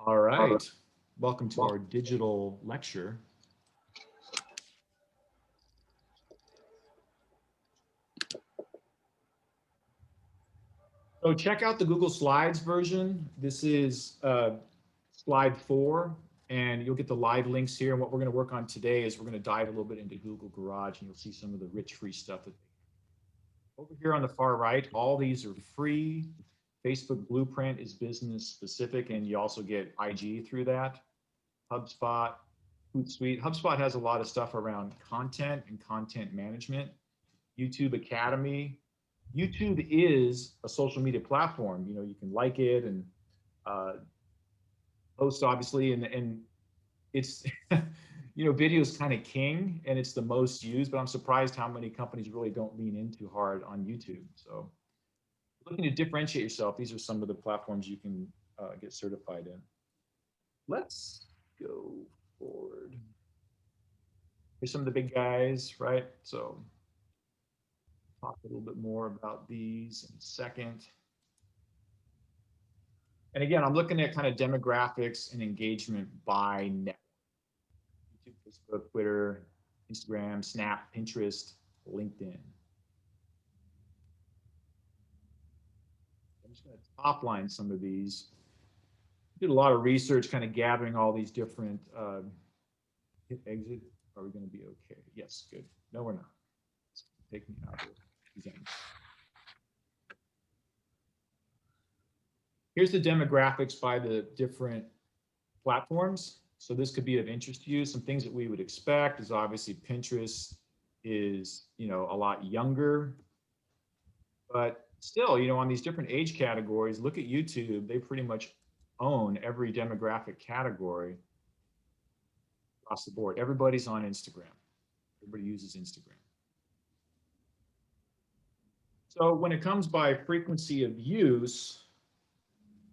All right. Welcome to our digital lecture. So check out the Google Slides version. This is slide 4, and you'll get the live links here. And what we're going to work on today is we're going to dive a little bit into Google Garage, and you'll see some of the rich free stuff that over here on the far right. All these are free. Facebook Blueprint is business specific, and you also get IG through that. HubSpot, Hootsuite. HubSpot has a lot of stuff around content and content management. YouTube Academy. YouTube is a social media platform. You know, you can like it and post, obviously, and it's, video is kind of king and it's the most used, but I'm surprised how many companies really don't lean into hard on YouTube. So looking to differentiate yourself, these are some of the platforms you can get certified in. Let's go forward. Here's some of the big guys, right? So talk a little bit more about these in a second. And again, I'm looking at kind of demographics and engagement by network. YouTube, Facebook, Twitter, Instagram, Snap, Pinterest, LinkedIn. I'm just going to top line some of these. Did a lot of research kind of gathering all these different hit exit. Are we going to be okay? Yes, good. No, we're not. Take me out of these ends. Here's the demographics by the different platforms. So this could be of interest to you. Some things that we would expect is obviously Pinterest is, a lot younger, but still, on these different age categories, look at YouTube. They pretty much own every demographic category across the board. Everybody's on Instagram. Everybody uses Instagram. So when it comes by frequency of use,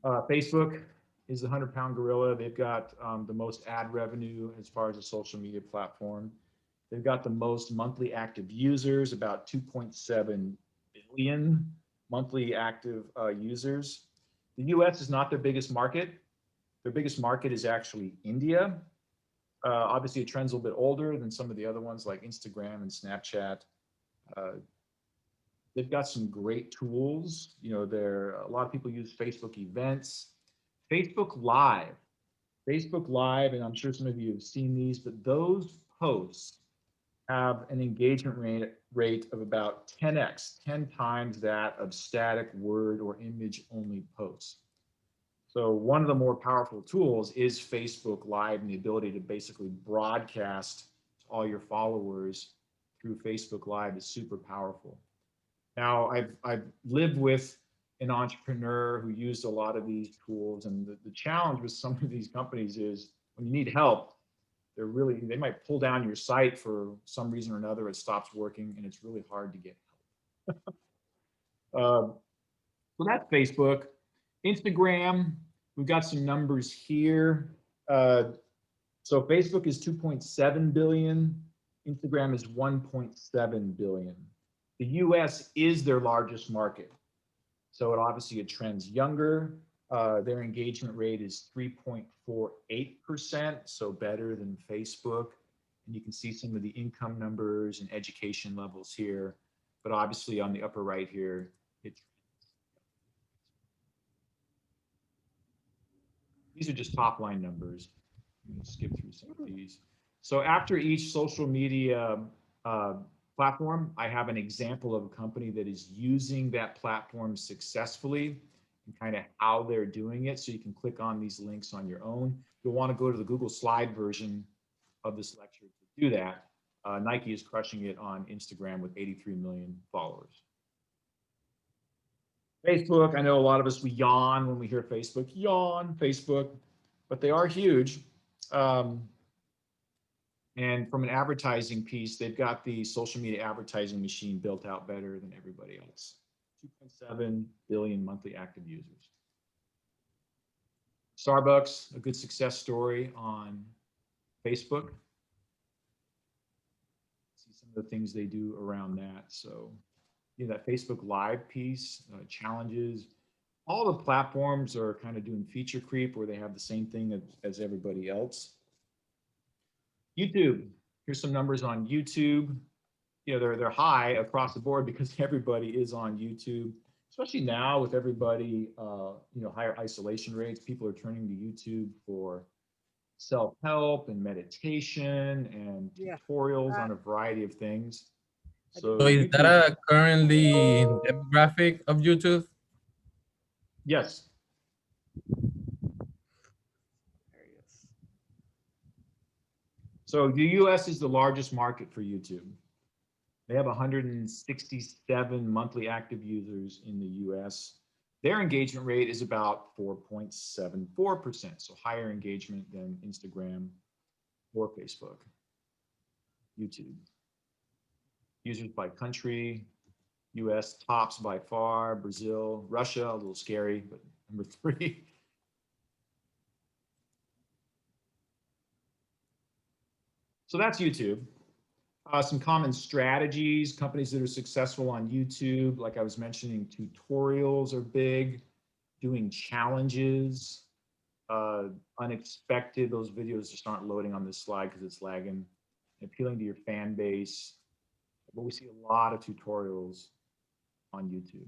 Facebook is the 100-pound gorilla. They've got the most ad revenue as far as a social media platform. They've got the most monthly active users, about 2.7 billion monthly active users. The US is not their biggest market. Their biggest market is actually India. Obviously, it trends a little bit older than some of the other ones like Instagram and Snapchat. They've got some great tools. A lot of people use Facebook events, Facebook Live, and I'm sure some of you have seen these, but those posts have an engagement rate of about 10x, 10 times that of static word or image only posts. So one of the more powerful tools is Facebook Live, and the ability to basically broadcast to all your followers through Facebook Live is super powerful. Now, I've lived with an entrepreneur who used a lot of these tools, and the challenge with some of these companies is when you need help, they might pull down your site for some reason or another. It stops working, and it's really hard to get help. So that's Facebook. Instagram, we've got some numbers here. So Facebook is 2.7 billion. Instagram is 1.7 billion. The US is their largest market. So it trends younger. Their engagement rate is 3.48%, so better than Facebook. And you can see some of the income numbers and education levels here. But obviously on the upper right here, these are just top line numbers. I'm going to skip through some of these. So after each social media platform, I have an example of a company that is using that platform successfully and kind of how they're doing it. So you can click on these links on your own. You'll want to go to the Google slide version of this lecture to do that. Nike is crushing it on Instagram with 83 million followers. Facebook, I know a lot of us, we yawn when we hear Facebook, yawn, Facebook, but they are huge. And from an advertising piece, they've got the social media advertising machine built out better than everybody else. 2.7 billion monthly active users. Starbucks, a good success story on Facebook. See some of the things they do around that. So, that Facebook Live piece, challenges. all the platforms are kind of doing feature creep where they have the same thing as everybody else. YouTube, here's some numbers on YouTube. You know, they're high across the board because everybody is on YouTube, especially now with everybody, higher isolation rates. People are turning to YouTube for self-help and meditation and Yeah. tutorials Uh, on a variety of things. I do. So So is that YouTube, a currently demographic of YouTube? yes. Hilarious. So the US is the largest market for YouTube. They have 167 monthly active users in the US. Their engagement rate is about 4.74%, so higher engagement than Instagram or Facebook. YouTube. Users by country, US tops by far, Brazil, Russia, a little scary, but number three. So that's YouTube. Some common strategies, companies that are successful on YouTube, like I was mentioning, tutorials are big, doing challenges, unexpected, those videos just aren't loading on this slide because it's lagging, appealing to your fan base. But we see a lot of tutorials on YouTube.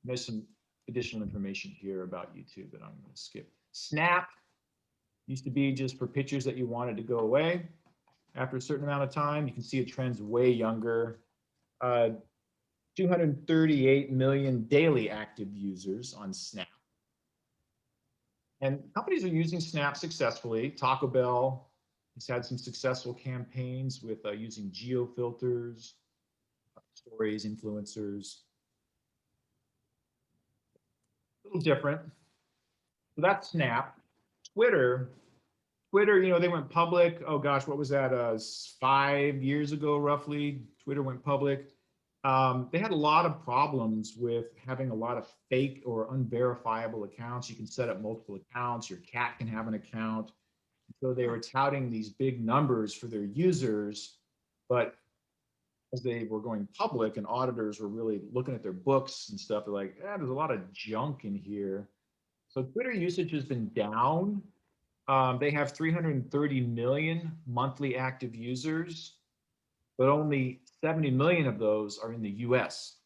There's some additional information here about YouTube that I'm going to skip. Snap used to be just for pictures that you wanted to go away. After a certain amount of time, you can see it trends way younger. Uh, 238 million daily active users on Snap. And companies are using Snap successfully. Taco Bell has had some successful campaigns with using geo filters, stories, influencers. A little different. So that's Snap. Twitter, they went public. Oh gosh, what was that? 5 years ago, roughly. Twitter went public. They had a lot of problems with having a lot of fake or unverifiable accounts. You can set up multiple accounts. Your cat can have an account. So they were touting these big numbers for their users, but as they were going public and auditors were really looking at their books and stuff, they're like, there's a lot of junk in here. So Twitter usage has been down. They have 330 million monthly active users, but only 70 million of those are in the US.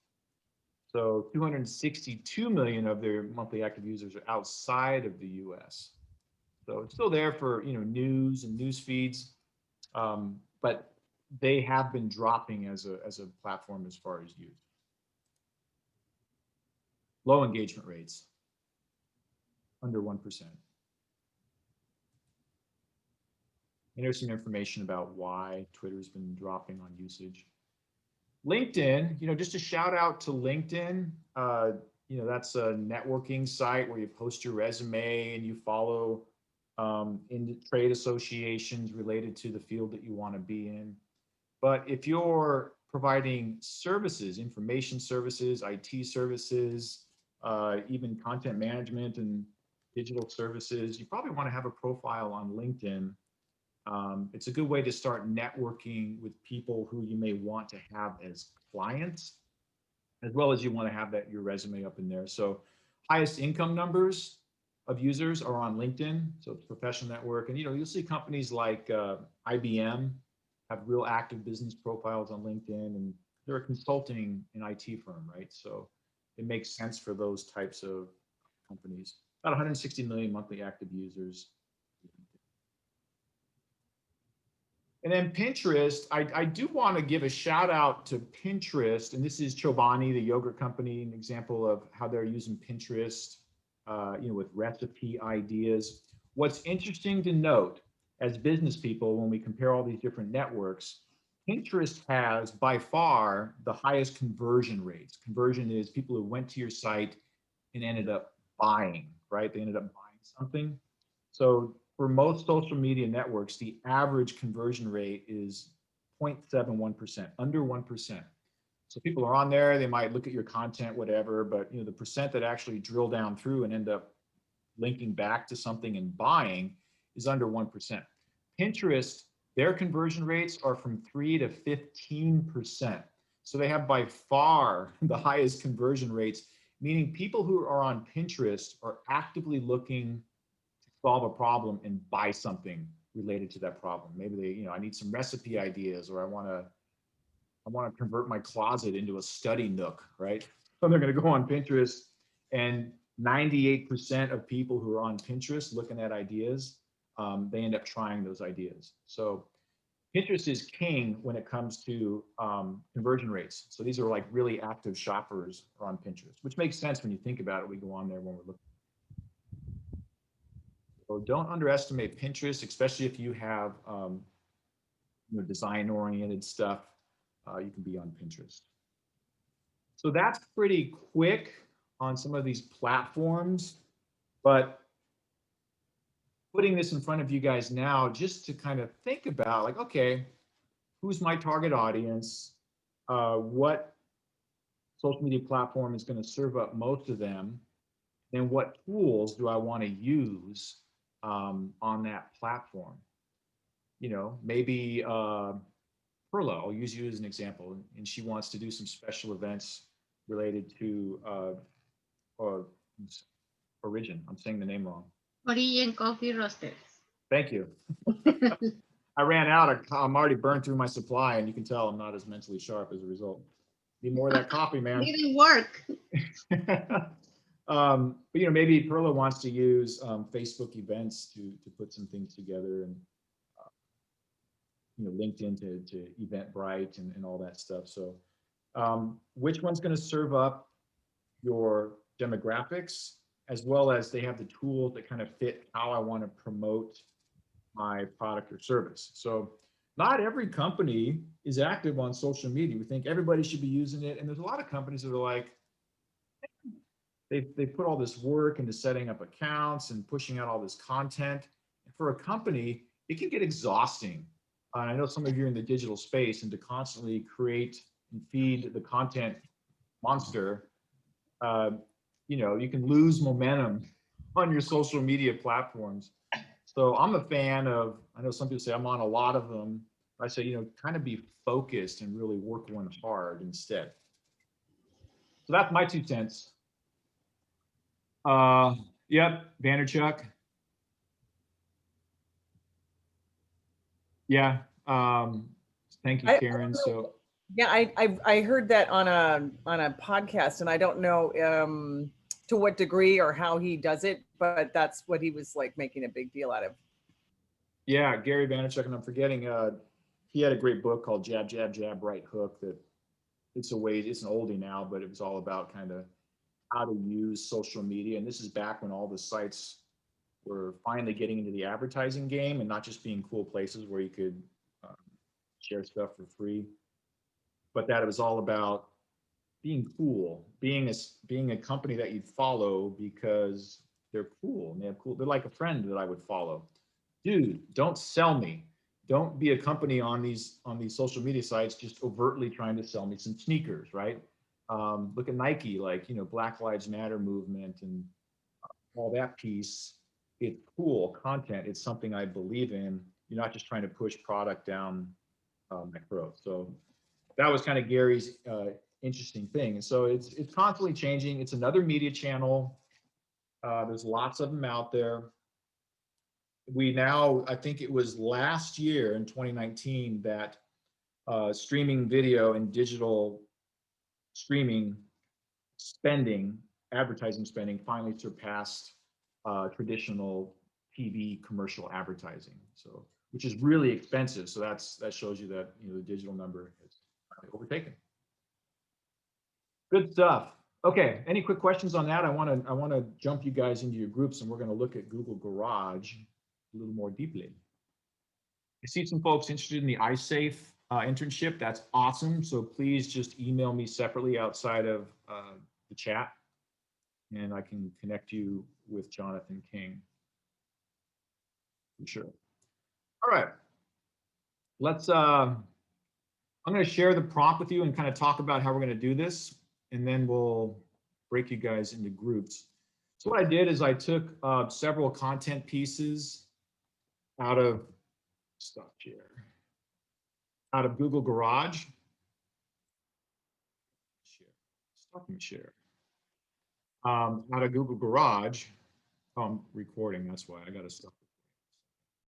So 262 million of their monthly active users are outside of the US. So it's still there for news and news feeds, but they have been dropping as a platform as far as use. Low engagement rates, under 1%. And here's some information about why Twitter's been dropping on usage. LinkedIn, just a shout out to LinkedIn. That's a networking site where you post your resume and you follow in trade associations related to the field that you want to be in. But if you're providing services, information services, IT services, even content management and digital services, you probably want to have a profile on LinkedIn. It's a good way to start networking with people who you may want to have as clients, as well as you want to have your resume up in there. So highest income numbers of users are on LinkedIn. So it's professional network. And, you'll see companies like IBM have real active business profiles on LinkedIn, and they're a consulting and IT firm, right? So it makes sense for those types of companies. About 160 million monthly active users. And then Pinterest, I do want to give a shout out to Pinterest, and this is Chobani, the yogurt company, an example of how they're using Pinterest, with recipe ideas. What's interesting to note as business people, when we compare all these different networks, Pinterest has by far the highest conversion rates. Conversion is people who went to your site and ended up buying, right? They ended up buying something. So for most social media networks, the average conversion rate is 0.71%, under 1%. So people are on there, they might look at your content, whatever, but the percent that actually drill down through and end up linking back to something and buying is under 1%. Pinterest, their conversion rates are from 3 to 15%. So they have by far the highest conversion rates meaning people who are on Pinterest are actively looking to solve a problem and buy something related to that problem. Maybe they, I need some recipe ideas, or I want to convert my closet into a study nook, right? So they're going to go on Pinterest, and 98% of people who are on Pinterest looking at ideas, they end up trying those ideas. So Pinterest is king when it comes to conversion rates. So these are like really active shoppers are on Pinterest, which makes sense when you think about it. We go on there when we're looking. So don't underestimate Pinterest, especially if you have design-oriented stuff. You can be on Pinterest. So that's pretty quick on some of these platforms, but putting this in front of you guys now just to kind of think about, like, okay, who's my target audience? What social media platform is going to serve up most of them? And what tools do I want to use on that platform? Maybe Perla, I'll use you as an example, and she wants to do some special events related to Origin. I'm saying the name wrong. Origin Coffee Roasters. Thank you. I ran out. I'm already burned through my supply, and you can tell I'm not as mentally sharp as a result. Need more of that coffee, man. Didn't work. But maybe Perla wants to use Facebook events to put some things together, and LinkedIn to Eventbrite and all that stuff. So which one's going to serve up your demographics, as well as they have the tools that kind of fit how I want to promote my product or service. So not every company is active on social media. We think everybody should be using it. And there's a lot of companies that are like, they put all this work into setting up accounts and pushing out all this content. And for a company, it can get exhausting. I know some of you are in the digital space, and to constantly create and feed the content monster, you can lose momentum on your social media platforms. So I'm a fan of, I know some people say I'm on a lot of them. I say, kind of be focused and really work one hard instead. So that's my 2 cents. Yep, Vanderchuck. Yeah. Thank you, Karen. So yeah, I heard that on a podcast, and I don't know to what degree or how he does it, but that's what he was like making a big deal out of. Yeah, Gary Vaynerchuk, and I'm forgetting. He had a great book called Jab, Jab, Jab, Right Hook. That it's an oldie now, but it was all about kind of how to use social media. And this is back when all the sites were finally getting into the advertising game and not just being cool places where you could share stuff for free, but that it was all about being cool, being a company that you'd follow because they're cool and they're like a friend that I would follow. Dude, don't sell me. Don't be a company on these social media sites just overtly trying to sell me some sneakers, right? Look at Nike, like, Black Lives Matter movement and all that piece. It's cool content. It's something I believe in. You're not just trying to push product down my throat. So that was kind of Gary's interesting thing. And so it's constantly changing. It's another media channel. There's lots of them out there. I think it was last year in 2019 that streaming video and digital streaming spending, advertising spending, finally surpassed traditional TV commercial advertising. So, which is really expensive. So that shows you that the digital number is overtaken. Good stuff. Okay, any quick questions on that? I want to jump you guys into your groups, and we're going to look at Google Garage a little more deeply. I see some folks interested in the iSafe internship. That's awesome. So please just email me separately outside of the chat, and I can connect you with Jonathan King. For sure. All right. I'm going to share the prompt with you and kind of talk about how we're going to do this, and then we'll break you guys into groups. So what I did is I took several content pieces out of Google Garage. Stop me share. out of Google Garage. Oh, I'm recording, that's why I gotta stop.